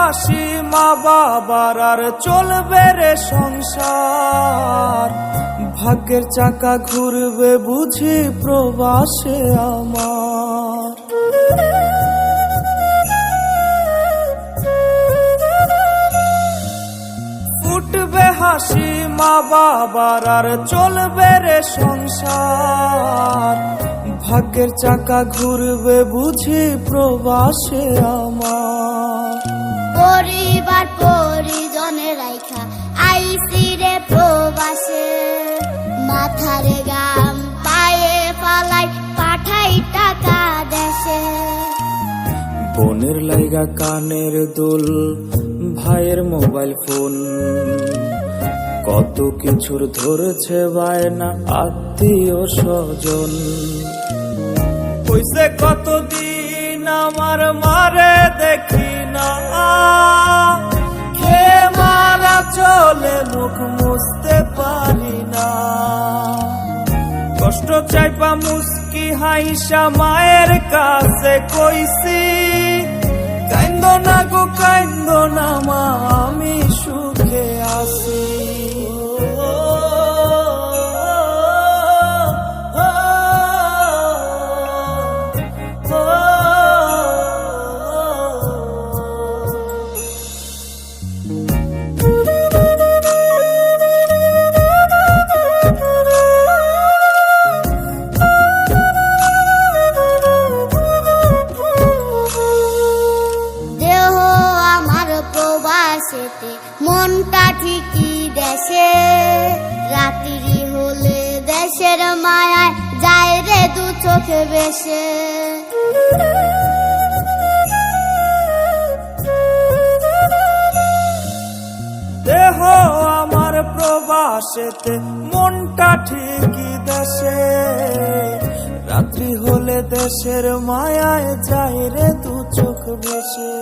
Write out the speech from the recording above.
হাসি মা বাবার আর চলবে রে সংসার, ভাগ্যের চাকা ঘুরবে বুঝি প্রবাসে আমার। ফুটবে হাসি মা বাবার আর চলবে রে সংসার, ভাগ্যের চাকা ঘুরবে বুঝি প্রবাসে আমার। পরিবার পরিজনের রাইখা আইসি রে প্রবাসে, মাথারে গাম পায়ে পালাই পাঠাই টাকা দেশে। বোনের লাইগা কানের দুল, ভাইয়ের মোবাইল ফোন, কত কিছুর ধরেছে বায়না আত্মীয় স্বজন। হইছে কতদিন আমার মারে দেখি না, খেয়ে মারা চলে মুখ মুছতে পারি না। কষ্ট চাইপা মুস্কি হাইসা মায়ের কাছে কইছি, কাইন্দো না গো কাইন্দো না মা, আমি সুখে আছি। মনটা ঠিকই দেশে, রাত্রি হলে দেশের মায়ায় যায় রে দু চোখে বেশে। দেহ আমার প্রবাসেতে, মনটা ঠিকই দেশে, রাত্রি হলে দেশের মায়ায় যায় রে দু চোখ বেশে।